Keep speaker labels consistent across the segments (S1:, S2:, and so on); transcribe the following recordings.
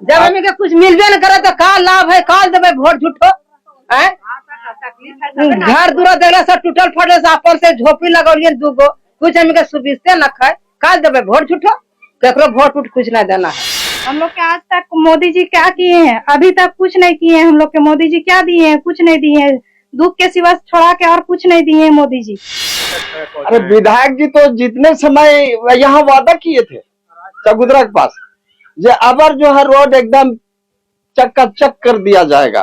S1: जब हमें के कुछ मिलबे न करे तो का लाभ है, का देवे वोट झूठो है। घर दूरा देला से टूटल फटल से अपन से झोपड़ी लगौलियन दूगो, कुछ हमें के सुविस्ते न खाए, का देवे वोट झूठो, केकरो वोट उठ कुछ न देना है।
S2: हम लोग के आज तक मोदी जी क्या किए हैं? अभी तक कुछ नहीं किए हैं। हम लोग के मोदी जी क्या दिए हैं? कुछ नहीं दिए हैं। दुख के सिवा छोड़ा के और कुछ नहीं दिए हैं मोदी जी।
S3: अरे विधायक जी तो जितने समय यहाँ वादा किए थे चगुदरा के पास, ये अबर जो है रोड एकदम चक्का-चक कर दिया जाएगा,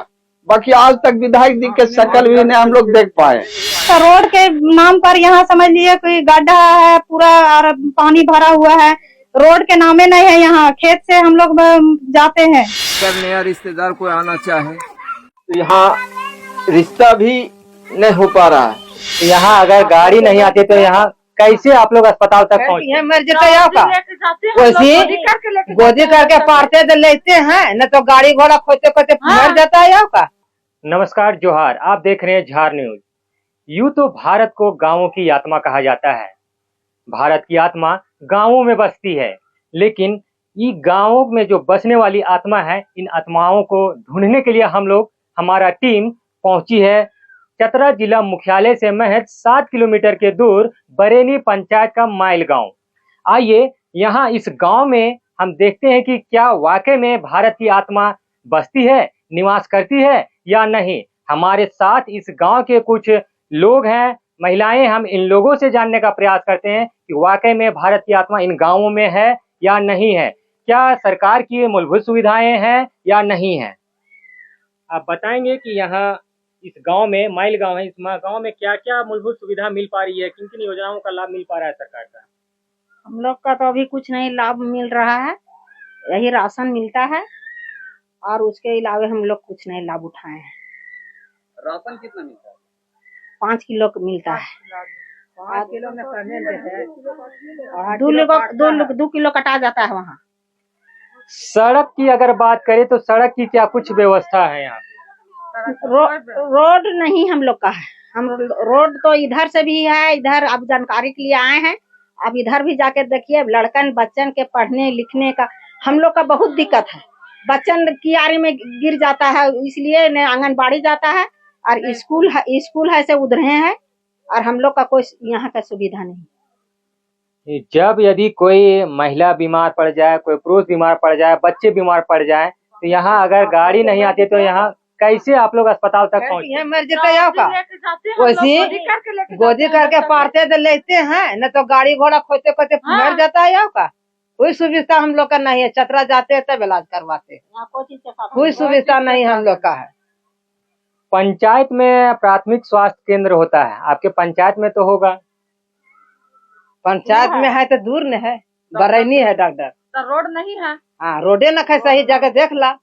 S3: बाकी आज तक विधायक जी के शकल भी नहीं हम लोग देख पाए।
S2: तो रोड के नाम पर यहाँ समझ लिए कोई गड्ढा है पूरा और पानी भरा हुआ है, रोड के नामे नहीं है। यहाँ खेत से हम लोग जाते हैं
S4: करने या रिश्तेदार कोई आना चाहे
S3: तो यहाँ रिश्ता भी नहीं हो पा रहा है।
S5: यहाँ अगर गाड़ी नहीं आती तो यहाँ कैसे आप लोग अस्पताल तक पहुँचे?
S1: मर जाते का वैसी गोदी करके पारते तो लेते हैं, न तो गाड़ी घोड़ा खोते खोते मर जाता है का।
S5: नमस्कार, जोहार। आप देख रहे हैं झार न्यूज। यूं तो भारत को गांवों की आत्मा कहा जाता है। भारत की आत्मा गांवों में बसती है, लेकिन ये गांवों में जो बसने वाली आत्मा है, इन आत्माओं को ढूंढने के लिए हम लोग, हमारा टीम पहुंची है चतरा जिला मुख्यालय से महज 7 किलोमीटर के दूर बरेनी पंचायत का माइल गांव। आइए यहाँ इस गांव में हम देखते हैं कि क्या वाकई में भारत की आत्मा बसती है, निवास करती है या नहीं। हमारे साथ इस गांव के कुछ लोग हैं, महिलाएं। हम इन लोगों से जानने का प्रयास करते हैं कि वाकई में भारत की आत्मा इन गांवों में है या नहीं है, क्या सरकार की मूलभूत सुविधाएं हैं या नहीं है। आप बताएंगे कि यहाँ इस गांव में, माइल गांव है, इस गांव में क्या क्या मूलभूत सुविधा मिल पा रही है, किन किन योजनाओं का लाभ मिल पा रहा है सरकार का।
S2: हम लोग का तो अभी कुछ नहीं लाभ मिल रहा है, यही राशन मिलता है और उसके अलावा हम लोग कुछ नहीं लाभ उठाए हैं।
S4: राशन कितना मिलता है?
S2: 5 किलो मिलता है।
S1: 5 किलो में करने देते हैं,
S2: 2 किलो कटा जाता है वहाँ।
S5: सड़क की अगर बात करें तो सड़क की क्या कुछ व्यवस्था है यहाँ पे?
S2: रोड नहीं हम लोग का है। हम रोड तो इधर से भी है, इधर अब जानकारी के लिए आए हैं। अब इधर भी जाके देखिए, लड़कन बच्चन के पढ़ने लिखने का हम लोग का बहुत दिक्कत है। बच्चन कियारी में गिर जाता है, इसलिए न आंगनबाड़ी जाता है और स्कूल है से उधर हैं और हम लोग का कोई यहाँ का सुविधा नहीं।
S5: जब यदि कोई महिला बीमार पड़ जाए, कोई पुरुष बीमार पड़ जाए, बच्चे बीमार पड़ जाए, तो यहाँ अगर गाड़ी नहीं आती तो यहाँ कैसे आप लोग अस्पताल तक पहुँचे?
S1: मर जाते का वैसी गोदी करके पारते तो लेते हैं, न तो गाड़ी घोड़ा खोते खोते मर जाता है का। कोई सुविधा हम लोग का नहीं है। चतरा जाते हैं तब इलाज करवाते हैं, कोई सुविधा नहीं हम लोग का है।
S5: पंचायत में प्राथमिक स्वास्थ्य केंद्र होता है, आपके पंचायत में तो होगा।
S1: पंचायत में है तो दूर न है, बरैनी है डॉक्टर,
S2: रोड नहीं है।
S1: हाँ रोडे न है, सही जगह देख ला।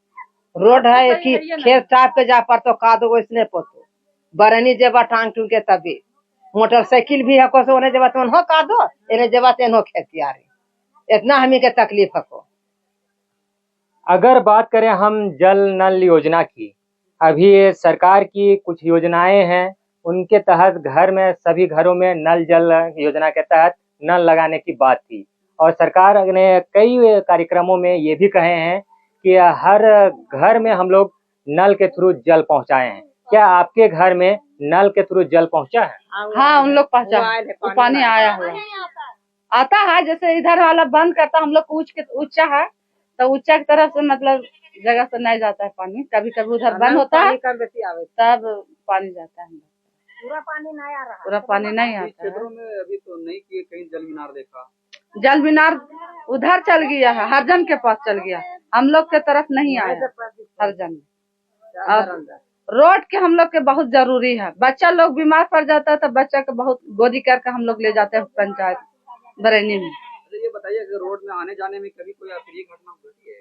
S1: रोड है कि खेत टाप के जा पर तो कादो वैसने पोतो बरनी जेबा टांग टूंग के, तभी मोटरसाइकिल भी है को सोने जेबा तो हो कादो एने जेबा तेनो खेती आ रही, इतना हमी के तकलीफ है को।
S5: अगर बात करें हम जल नल योजना की, अभी सरकार की कुछ योजनाएं हैं, उनके तहत घर में सभी घरों में नल जल योजना के तहत नल लगाने की बात थी और सरकार ने कई कार्यक्रमों में ये भी कहे हैं कि हर घर में हम लोग नल के थ्रू जल पहुंचाए हैं। क्या आपके घर में नल के थ्रू जल पहुंचा है?
S1: हाँ हम लोग पहुंचा, पानी आया हुआ आता है। जैसे इधर वाला बंद करता, हम लोग ऊंचा है तो ऊंचा की तरफ से मतलब जगह से नहीं जाता है पानी, कभी कभी उधर बंद होता है तब पानी जाता है।
S2: पूरा पानी नहीं आ रहा,
S1: पूरा पानी नहीं आता
S4: क्षेत्रों में अभी तो नहीं किए, कहीं जल मीनार देखा।
S1: जल मीनार उधर चल गया है, हरजन के पास चल गया, हम लोग के तरफ नहीं आया हरजन। और रोड के हम लोग के बहुत जरूरी है। बच्चा लोग बीमार पड़ जाता है तो बच्चा के बहुत गोदी करके हम लोग ले जाते हैं पंचायत बरैनी में।
S4: ये बताइए, अगर रोड में आने जाने में कभी कोई अप्रिय घटना होती है?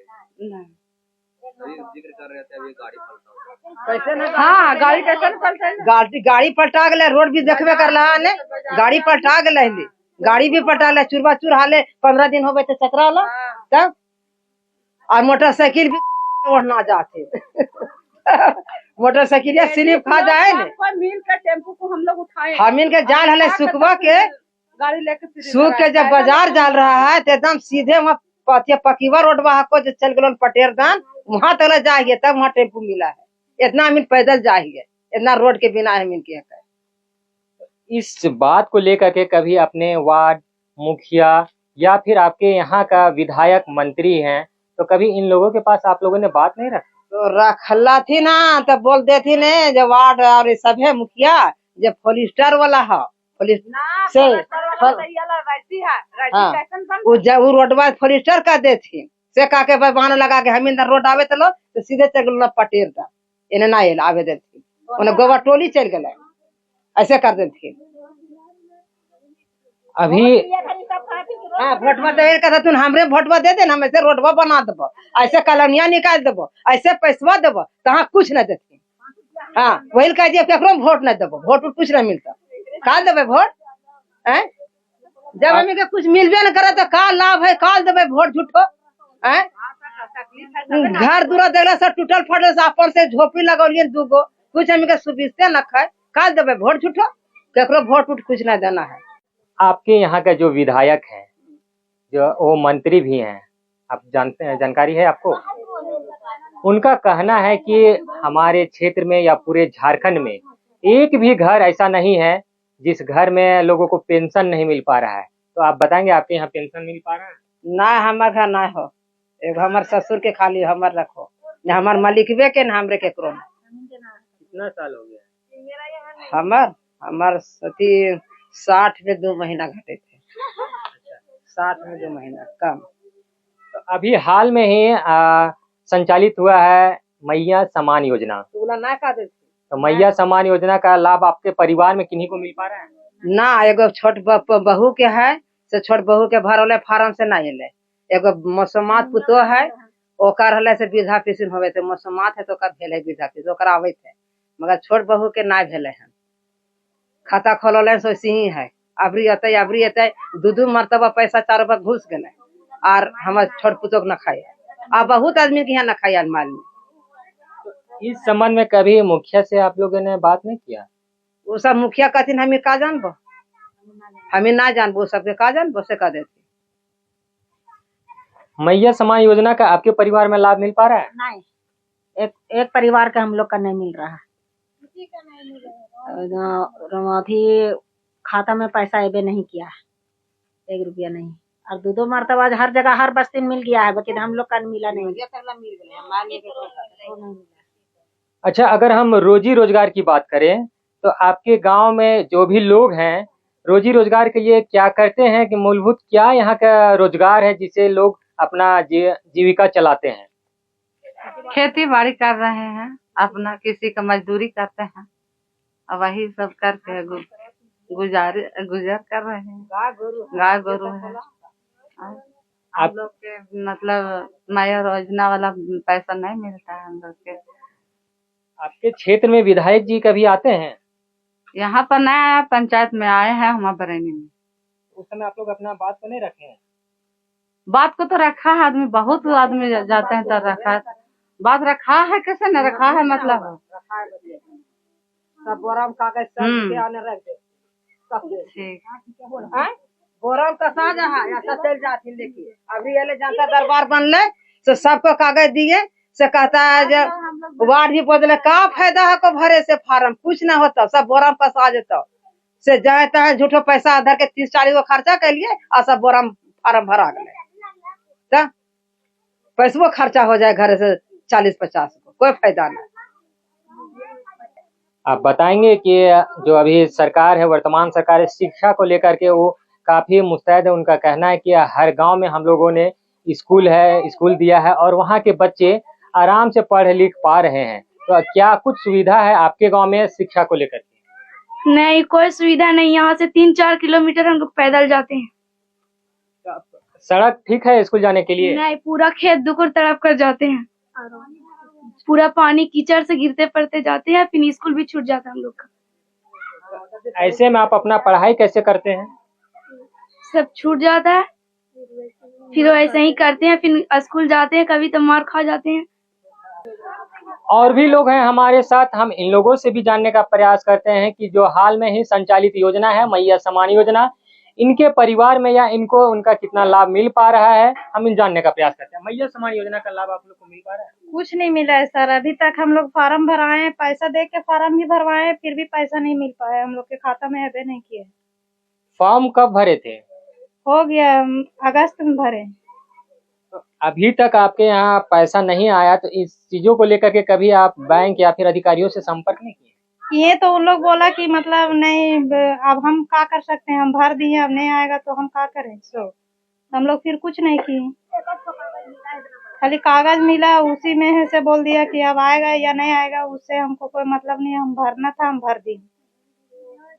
S1: नहीं,
S4: जिक्र कर रहे थे अभी गाड़ी पलटा
S1: कैसे ना। हाँ गाड़ी कैसे पलटा, गाड़ी पलटा गए, रोड भी देखबे कर रहा है, गाड़ी पलटा गए, गाड़ी भी पलटा ले, चूरबा चूर हाले 15 दिन हो गए तो चतरा ला तब, और मोटरसाइकिल भी ओढ़ना जाते मोटरसाइकिल या स्लिप खा जाए न,
S2: मील का टेम्पो को हम लोग उठाए,
S1: हमीन के जाल हले सुखबा के
S2: गाड़ी लेके
S1: सूख के जब बाजार जाल रहा है तो एकदम सीधे वहाँ
S2: पकीवा रोडवा को जो चल गलो पटेर दान वहां तक जाइए तब वहाँ टेम्पू मिला है। इतना अमीन पैदल जाइए, इतना रोड के बिना अमीन के है।
S5: इस बात को लेकर के कभी अपने वार्ड मुखिया या फिर आपके यहाँ का विधायक मंत्री हैं तो कभी इन लोगों के पास आप लोगों ने बात नहीं रखी?
S2: तो रखला थी ना तो बोल देती ने जो वार्ड और ये सब है मुखिया जो फोलिस्टर वाला है से वो रोडवा फोलिस्टर कर देती से का के बहाना लगा के हम इधर रोड आवे तो सीधे चल गल पटेर दा इन्हें ना आवे देती उन्हें गोबर टोली चल गए ऐसे कर देती।
S5: अभी
S2: हाँ वोटवा दे का तुम हमरे वोटवा दे देना हम ऐसे रोडवा बना देबो, ऐसे कॉलोनिया निकाल देबो, ऐसे पैसवा देबो तहाँ कुछ न देती। हाँ वही कह दिए केकरो वोट न देबो, वोट कुछ न मिलता, का देबे वोट हैं? जब हमें के कुछ मिलबे न करे तो का लाभ है, का देबे वोट झूठो हैं? घर दूरा देला से टूटल फटल से अपन से झोपड़ी लगौलिए दूगो, कुछ हमें के सुविस्ते न खाए, का देबे वोट झूठो, केकरो वोट उठ कुछ न देना है।
S5: आपके यहाँ का जो विधायक है जो वो मंत्री भी हैं, आप जानते हैं, जानकारी है आपको? उनका कहना है कि हमारे क्षेत्र में या पूरे झारखंड में एक भी घर ऐसा नहीं है जिस घर में लोगों को पेंशन नहीं मिल पा रहा है। तो आप बताएंगे आपके यहाँ पेंशन मिल पा रहा है?
S2: ना हमारे घर ना हो, एगो हमारे ससुर के खाली हमार रखो, न हमार मालिकवे के न हमरे केकरो।
S5: कितना साल हो गया?
S2: हमार सती 60 में 2 महीना घटे थे, 60 में 2 महीना कम।
S5: तो अभी हाल में ही संचालित हुआ है मैया समान योजना,
S2: ना का देती
S5: तो मैया समान योजना का लाभ आपके परिवार में किन्हीं को मिल पा रहा है?
S2: ना, एगो छोट बहू के है से छोट बहू के भरले फार्म से ना एले, एगो मौसमात पुतो है ओकर हले से वृद्धा पेंशन होवे थे, मौसमात है तो ओकर भेले वृद्धा पेंशन ओकर आवे थे, मगर छोट बहू के ना भेले हैं। खाता खोलले सो ही है, अबरी अतै 2 मरतबा पैसा 4 बार घुस गए और हमारे छोट पुतो न खाए, आ बहुत आदमी के यहाँ न खाए माल में।
S5: इस संबंध में कभी मुखिया से आप लोगों ने बात नहीं किया?
S2: वो सब मुखिया कहती हमें का जानबो, हमें ना जानबो, सबके का जानबो से कह देती।
S5: मैया समान योजना का आपके परिवार में लाभ मिल पा रहा है?
S2: नहीं, एक परिवार का हम लोग का नहीं मिल रहा है। अथी खाता में पैसा एबे नहीं किया है, 1 रुपया नहीं, और 2 मरतबा हर जगह हर बस्ती में मिल गया है, लेकिन हम लोग का मिला नहीं।
S5: अच्छा, अगर हम रोजी रोजगार की बात करें तो आपके गांव में जो भी लोग हैं रोजी रोजगार के लिए क्या करते हैं, कि मूलभूत क्या यहाँ का रोजगार है जिसे लोग अपना जीविका चलाते हैं?
S1: खेती बाड़ी कर रहे हैं, अपना किसी का मजदूरी करते हैं और वही सब करके गुजर कर रहे हैं। गाय गोरू है। आप लोग के मतलब मैया योजना वाला पैसा नहीं मिलता है हम लोग के।
S5: आपके क्षेत्र में विधायक जी कभी आते हैं?
S1: यहाँ पर नया आया, पंचायत में आए हैं हमारे बरेली में।
S5: उस समय आप लोग अपना बात को नहीं रखे हैं?
S1: बात को तो रखा है आदमी, बहुत आदमी जाते हैं तो रखा, बात रखा है, कैसे न रखा है, मतलब
S2: सब बोरा में कागज सब आने रख दे,
S1: ठीक
S2: बोरा में कसा जा है या चल जाती। देखिए अभी ये जनता दरबार बनले तो सबको कागज दिए से कहता है जब वार्ड भी बदले का फायदा है को भरे से फार्म, कुछ ना होता, सब बोरा में फंसा जेता से जाता है झूठो पैसा आधार के 30-40 गो खर्चा कर लिए और सब बोरा में फार्म भरा गए, तो पैसों खर्चा हो जाए घर से 40-50 को, कोई फायदा नहीं।
S5: आप बताएंगे कि जो अभी सरकार है, वर्तमान सरकार है, शिक्षा को लेकर के वो काफी मुस्तैद है। उनका कहना है कि हर गांव में हम लोगों ने स्कूल दिया है और वहां के बच्चे आराम से पढ़ लिख पा रहे हैं। तो क्या कुछ सुविधा है आपके गांव में शिक्षा को लेकर के?
S6: नहीं, कोई सुविधा नहीं, यहाँ से 3-4 किलोमीटर हम लोग पैदल जाते हैं।
S5: सड़क ठीक है स्कूल जाने के लिए?
S6: नहीं, पूरा खेत दुकुर तड़प कर जाते हैं, पूरा पानी कीचड़ से गिरते पड़ते जाते हैं, फिर स्कूल भी छूट जाता है हम लोग का।
S5: ऐसे में आप अपना पढ़ाई कैसे करते हैं?
S6: सब छूट जाता है, फिर ऐसे ही करते हैं, फिर स्कूल जाते हैं, कभी तो मार खा जाते हैं।
S5: और भी लोग हैं हमारे साथ, हम इन लोगों से भी जानने का प्रयास करते हैं कि जो हाल में ही संचालित योजना है मैया समान योजना, इनके परिवार में या इनको उनका कितना लाभ मिल पा रहा है, हम इन जानने का प्रयास करते हैं। महिला सम्मान योजना का लाभ आप लोग को मिल पा रहा है?
S2: कुछ नहीं मिला है सर, अभी तक हम लोग फार्म भराए हैं, पैसा दे के फार्म भी भरवाए हैं, फिर भी पैसा नहीं मिल पाया, हम लोग के खाता में अभी नहीं किया।
S5: फॉर्म कब भरे थे?
S2: हो गया, अगस्त में भरे।
S5: अभी तक आपके यहाँ पैसा नहीं आया, तो इस चीजों को लेकर के कभी आप बैंक या फिर अधिकारियों से संपर्क नहीं किए?
S2: ये तो उन लोग बोला कि मतलब नहीं, अब हम क्या कर सकते हैं, हम भर दिए, अब नहीं आएगा तो हम क्या करें। हम लोग फिर कुछ नहीं किए, खाली कागज मिला, उसी में है से बोल दिया कि अब आएगा या नहीं आएगा, उससे हमको कोई मतलब नहीं, हम भरना था हम भर दिए।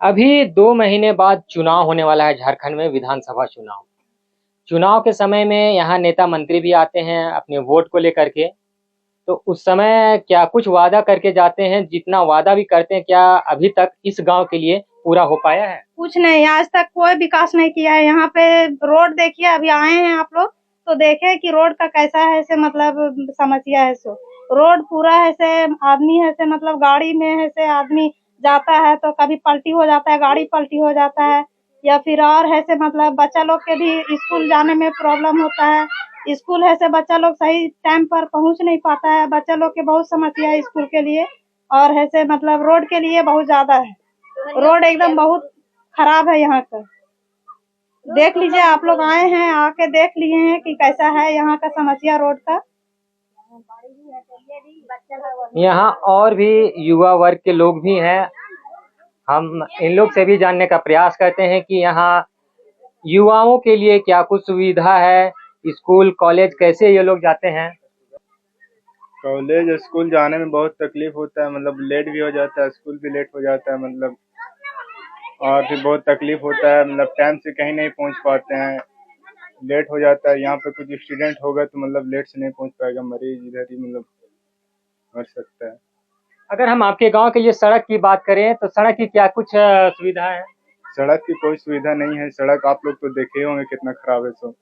S5: अभी 2 महीने बाद चुनाव होने वाला है झारखंड में, विधानसभा चुनाव। चुनाव के समय में यहाँ नेता मंत्री भी आते हैं अपने वोट को लेकर के, तो उस समय क्या कुछ वादा करके जाते हैं? जितना वादा भी करते हैं, क्या अभी तक इस गांव के लिए पूरा हो पाया है?
S2: कुछ नहीं, आज तक कोई विकास नहीं किया है। यहाँ पे रोड देखिए, अभी आए हैं आप लोग तो देखे कि रोड का कैसा है से मतलब समस्या है। रोड पूरा है से आदमी है से मतलब गाड़ी में है से आदमी जाता है तो कभी पलटी हो जाता है, गाड़ी पलटी हो जाता है, या फिर और है से मतलब बच्चा लोग के भी स्कूल जाने में प्रॉब्लम होता है। स्कूल है से बच्चा लोग सही टाइम पर पहुंच नहीं पाता है, बच्चा लोग के बहुत समस्या है स्कूल के लिए, और है से मतलब रोड के लिए बहुत ज्यादा है। रोड एकदम बहुत खराब है यहाँ का। देख लीजिए, आप लोग आए हैं, आके देख लिए हैं कि कैसा है यहाँ का समस्या रोड का।
S5: यहाँ और भी युवा वर्ग के लोग भी हैं, हम इन लोग से भी जानने का प्रयास करते हैं कि यहाँ युवाओं के लिए क्या कुछ सुविधा है, स्कूल कॉलेज कैसे ये लोग जाते हैं?
S7: कॉलेज स्कूल जाने में बहुत तकलीफ होता है, मतलब लेट भी हो जाता है, स्कूल भी लेट हो जाता है, मतलब और फिर बहुत तकलीफ होता है, मतलब टाइम से कहीं नहीं पहुंच पाते हैं, लेट हो जाता है। यहाँ पे कुछ स्टूडेंट होगा तो मतलब लेट से नहीं पहुंच पाएगा, मरीज इधर ही मतलब मर सकता है।
S5: अगर हम आपके गांव के लिए सड़क की बात करें तो सड़क की क्या कुछ सुविधा है?
S7: सड़क की कोई सुविधा नहीं है, सड़क आप लोग तो देखे होंगे कितना खराब है। सो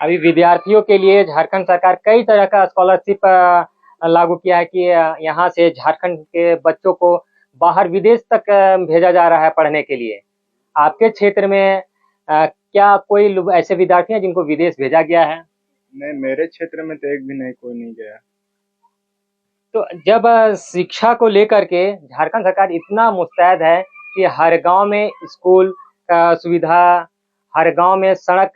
S5: अभी विद्यार्थियों के लिए झारखंड सरकार कई तरह का स्कॉलरशिप लागू किया है कि यहाँ से झारखंड के बच्चों को बाहर विदेश तक भेजा जा रहा है पढ़ने के लिए। आपके क्षेत्र में क्या कोई ऐसे विद्यार्थी हैं जिनको विदेश भेजा गया है?
S7: नहीं, मेरे क्षेत्र में तो एक भी नहीं, कोई नहीं गया।
S5: तो जब शिक्षा को लेकर के झारखंड सरकार इतना मुस्तैद है कि हर गांव में स्कूल का सुविधा, हर गांव में सड़क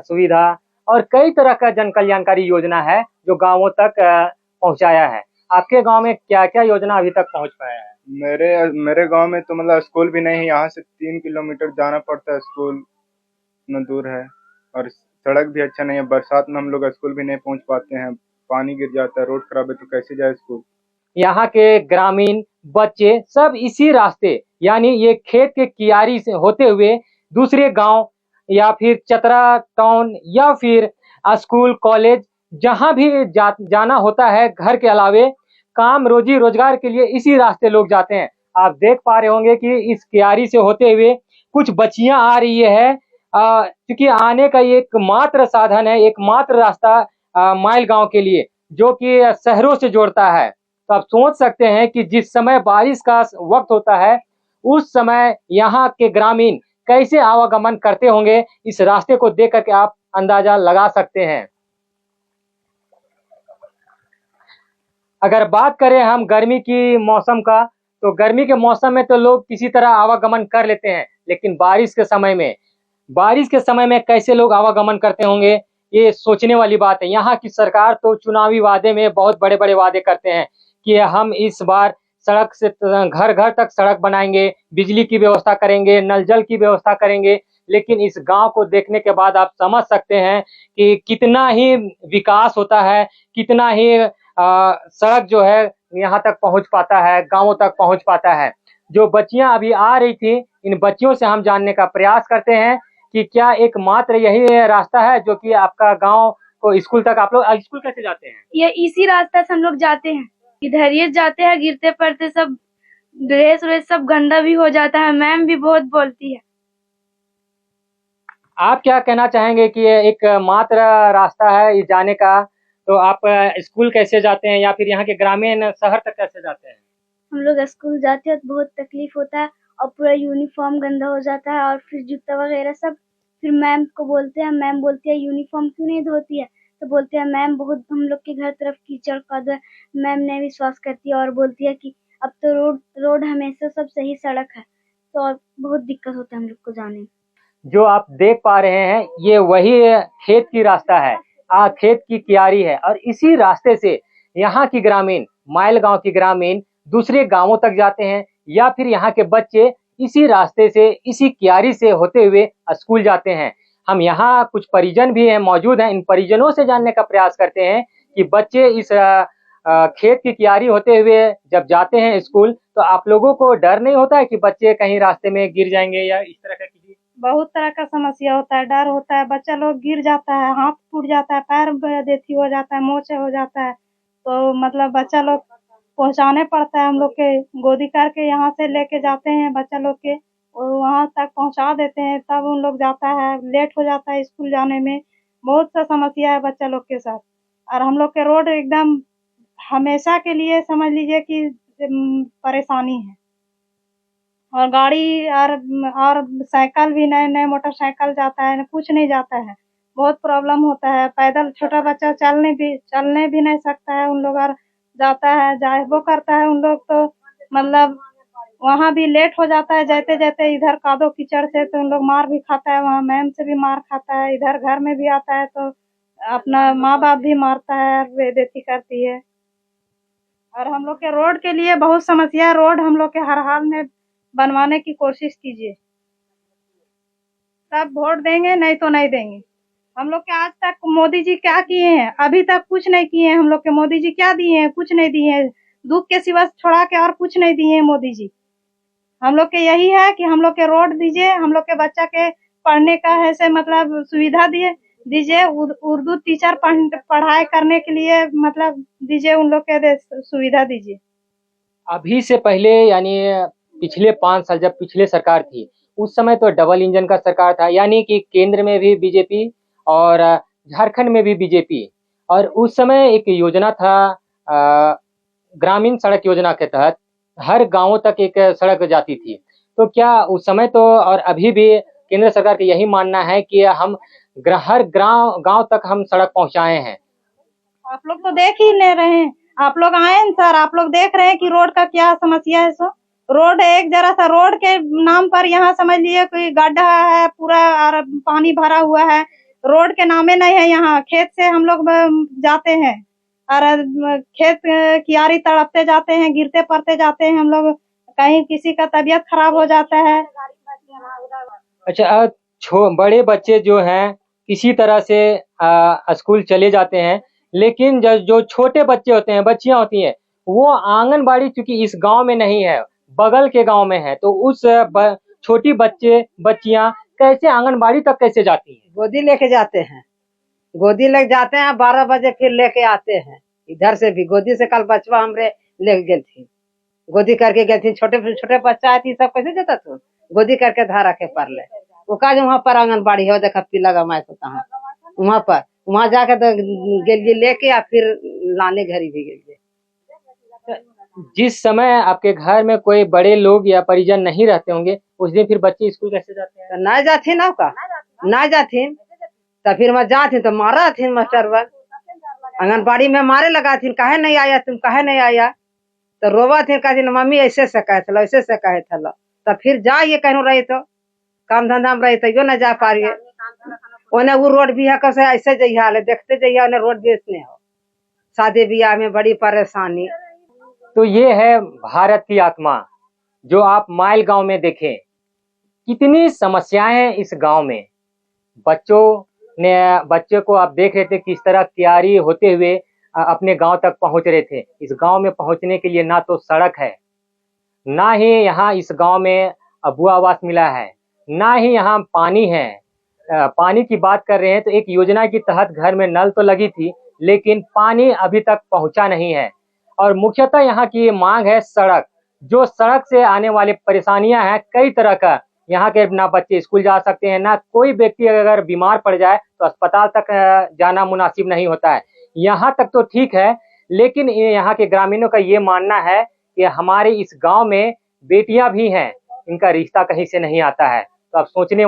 S5: सुविधा और कई तरह का जन कल्याणकारी योजना है जो गांवों तक पहुंचाया है, आपके गांव में क्या क्या योजना अभी तक पहुंच पाया है?
S7: मेरे गांव में तो मतलब स्कूल भी नहीं है, यहाँ से 3 किलोमीटर जाना पड़ता है, स्कूल इतना दूर है, और सड़क भी अच्छा नहीं है। बरसात में हम लोग स्कूल भी नहीं पहुंच पाते हैं, पानी गिर जाता है, रोड खराब है तो कैसे जाए स्कूल।
S5: यहाँ के ग्रामीण बच्चे सब इसी रास्ते यानी ये खेत के कियारी से होते हुए दूसरे गांव या फिर चतरा टाउन या फिर स्कूल कॉलेज जहां भी जाना होता है, घर के अलावे काम रोजी रोजगार के लिए इसी रास्ते लोग जाते हैं। आप देख पा रहे होंगे कि इस कियारी से होते हुए कुछ बच्चियां आ रही है, क्योंकि आने का एकमात्र साधन है, एकमात्र रास्ता माइल गांव के लिए जो कि शहरों से जोड़ता है। तो आप सोच सकते हैं कि जिस समय बारिश का वक्त होता है उस समय यहाँ के ग्रामीण कैसे आवागमन करते होंगे, इस रास्ते को देख करके आप अंदाजा लगा सकते हैं। अगर बात करें हम गर्मी की मौसम का, तो गर्मी के मौसम में तो लोग किसी तरह आवागमन कर लेते हैं, लेकिन बारिश के समय में कैसे लोग आवागमन करते होंगे, ये सोचने वाली बात है। यहाँ की सरकार तो चुनावी वादे में बहुत बड़े बड़े वादे करते हैं कि हम इस बार सड़क से घर घर तक सड़क बनाएंगे, बिजली की व्यवस्था करेंगे, नल जल की व्यवस्था करेंगे, लेकिन इस गांव को देखने के बाद आप समझ सकते हैं कि कितना ही विकास होता है, कितना ही सड़क जो है यहाँ तक पहुंच पाता है, गांवों तक पहुंच पाता है। जो बच्चियां अभी आ रही थी, इन बच्चियों से हम जानने का प्रयास करते हैं कि क्या एकमात्र यही रास्ता है जो कि आपका गांव को स्कूल तक, आप लोग स्कूल कैसे जाते हैं?
S6: ये इसी रास्ता से हम लोग जाते हैं, इधर ही जाते हैं, गिरते पड़ते सब ड्रेस व्रेस सब गंदा भी हो जाता है, मैम भी बहुत बोलती है।
S5: आप क्या कहना चाहेंगे कि ये एक मात्र रास्ता है इस जाने का, तो आप स्कूल कैसे जाते हैं या फिर यहाँ के ग्रामीण शहर तक कैसे जाते हैं?
S6: हम लोग स्कूल जाते हैं तो बहुत तकलीफ होता है, और पूरा यूनिफॉर्म गंदा हो जाता है और फिर जूता वगैरह सब। फिर मैम को बोलते हैं, मैम बोलती है यूनिफॉर्म क्यों नहीं धोती है, तो बोलते हैं मैम बहुत हम लोग के घर तरफ कीचड़ कादो है। मैम नहीं विश्वास करती है और बोलती है कि अब तो रोड रोड हमेशा सब सही सड़क है, तो और बहुत दिक्कत होता है हम लोग को जाने में।
S5: जो आप देख पा रहे हैं ये वही खेत की रास्ता है, खेत की क्यारी है और इसी रास्ते से यहाँ की ग्रामीण, माइल गांव की ग्रामीण दूसरे गांवों तक जाते हैं या फिर यहाँ के बच्चे इसी रास्ते से, इसी क्यारी से होते हुए स्कूल जाते हैं। हम यहाँ कुछ परिजन भी हैं, मौजूद हैं, इन परिजनों से जानने का प्रयास करते हैं कि बच्चे इस खेत की क्यारी होते हुए जब जाते हैं स्कूल तो आप लोगों को डर नहीं होता है कि बच्चे कहीं रास्ते में गिर जाएंगे या इस तरह का किसी?
S2: बहुत तरह का समस्या होता है, डर होता है, बच्चा लोग गिर जाता है, हाथ टूट जाता है, पैर बेइज्जती हो जाता है, मोचे हो जाता है, तो मतलब बच्चा लोग पहुंचाने पड़ता है। हम लोग के गोदी करके यहाँ से लेके जाते हैं बच्चा लोग के और वहाँ तक पहुंचा देते हैं, तब उन लोग जाता है, लेट हो जाता है स्कूल जाने में। बहुत सा समस्या है बच्चा लोग के साथ। और हम लोग के रोड एकदम हमेशा के लिए समझ लीजिए कि परेशानी है। और गाड़ी और साइकिल भी नए मोटरसाइकिल जाता है, कुछ नहीं जाता है, बहुत प्रॉब्लम होता है। पैदल छोटा बच्चा चलने भी नहीं सकता है, उन लोग और जाता है, जाबो करता है उन लोग तो मतलब वहाँ भी लेट हो जाता है, जाते जाते इधर कादो कीचड़ से तो उन लोग मार भी खाता है, वहाँ मैम से भी मार खाता है, इधर घर में भी आता है तो अपना माँ बाप भी मारता है, बेइज्जती करती है। और हम लोग के रोड के लिए बहुत समस्या है, रोड हम लोग के हर हाल में बनवाने की कोशिश कीजिए, तब वोट देंगे, नहीं तो नहीं देंगे। हम लोग के आज तक मोदी जी क्या किए हैं? अभी तक कुछ नहीं किए हैं। हम लोग के मोदी जी क्या दिए हैं? कुछ नहीं दिए हैं, दुख के सिवा छोड़ा के और कुछ नहीं दिए हैं मोदी जी। हम लोग के यही है कि हम लोग के रोड दीजिए, हम लोग के बच्चा के पढ़ने का ऐसे मतलब सुविधा दीजिए, उर्दू टीचर पढ़ाई करने के लिए मतलब दीजिए, उन लोग के सुविधा दीजिए।
S5: अभी से पहले यानी पिछले 5 साल जब पिछले सरकार थी उस समय तो डबल इंजन का सरकार था, यानी कि केंद्र में भी बीजेपी और झारखंड में भी बीजेपी। और उस समय एक योजना था ग्रामीण सड़क योजना के तहत हर गांवों तक एक सड़क जाती थी। तो क्या उस समय तो और अभी भी केंद्र सरकार का यही मानना है कि हम हर गांव तक हम सड़क पहुंचाए हैं?
S2: आप लोग तो देख ही ले रहे हैं, आप लोग आए हैं सर, आप लोग देख रहे हैं कि रोड का क्या समस्या है। सो रोड एक जरा सा रोड के नाम पर यहाँ समझ लिए कोई गड्ढा है पूरा और पानी भरा हुआ है, रोड के नामे नहीं है। यहाँ खेत से हम लोग जाते हैं और खेत कियारी तड़पते जाते हैं, गिरते पड़ते जाते हैं हम लोग, कहीं किसी का तबीयत खराब हो जाता है।
S5: अच्छा, बड़े बच्चे जो हैं किसी तरह से स्कूल चले जाते हैं, लेकिन जो छोटे बच्चे होते हैं, बच्चियां होती हैं, वो आंगनबाड़ी चूंकि इस गांव में नहीं है, बगल के गांव में है, तो उस छोटी बच्चियां कैसे आंगनबाड़ी तक कैसे जाती हैं?
S8: गोदी लेके जाते हैं, गोदी लेके जाते हैं, 12 बजे फिर लेके आते हैं। इधर से भी गोदी से कल बचवा हमरे ले गई थी, गोदी करके गई थी, छोटे छोटे बच्चा आई थी, सब कैसे जाता तू गोदी करके धारा के पर ले। वो का वहाँ पर आंगनबाड़ी है, देखा पीला गमाए तो कहाँ वहाँ पर, वहाँ जाके तो गेलिए लेके या फिर लाने घरी भी गेलिए।
S5: जिस समय आपके घर में कोई बड़े लोग या परिजन नहीं रहते होंगे उस दिन फिर बच्चे स्कूल कैसे जाते हैं?
S8: तो ना जाती ना का ना जाती तो फिर मैं जाती तो मारा थी मास्टर वर, आंगनबाड़ी में मारे लगा थी, काहे नहीं आया तुम, काहे नहीं आया, तो रोवा थी, कहती मम्मी ऐसे से कहे थे, ऐसे से कहे थे। तो फिर जा ये कहूँ रही तो काम धंधा में रही तो यो न जा पा रही, उन्हें वो रोड भी है कैसे ऐसे जइया देखते जइया, उन्हें रोड भी इसने हो, शादी ब्याह में बड़ी परेशानी।
S5: तो ये है भारत की आत्मा जो आप माइल गांव में देखें, कितनी समस्याएं हैं इस गांव में। बच्चे को आप देख रहे थे किस तरह तैयारी होते हुए अपने गांव तक पहुंच रहे थे। इस गांव में पहुंचने के लिए ना तो सड़क है, ना ही यहाँ इस गांव में अबुआ आवास मिला है, ना ही यहाँ पानी है। पानी की बात कर रहे हैं तो एक योजना के तहत घर में नल तो लगी थी, लेकिन पानी अभी तक पहुंचा नहीं है। और मुख्यतः यहाँ की मांग है सड़क, जो सड़क से आने वाली परेशानियां हैं कई तरह का। यहाँ के ना बच्चे स्कूल जा सकते हैं, ना कोई व्यक्ति अगर बीमार पड़ जाए तो अस्पताल तक जाना मुनासिब नहीं होता है। यहाँ तक तो ठीक है, लेकिन यहाँ के ग्रामीणों का ये मानना है कि हमारे इस गांव में बेटियां भी हैं इनका रिश्ता कहीं से नहीं आता है। तो अब सोचने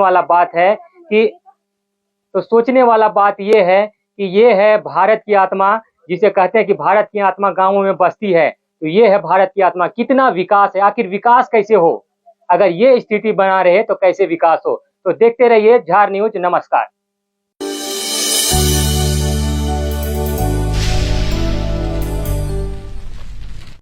S5: वाला बात ये है कि ये है भारत की आत्मा, जिसे कहते हैं कि भारत की आत्मा गाँवों में बसती है। तो ये है भारत की आत्मा। कितना विकास है, आखिर विकास कैसे हो? अगर ये स्थिति बना रहे तो कैसे विकास हो? तो देखते रहिए झार न्यूज। नमस्कार।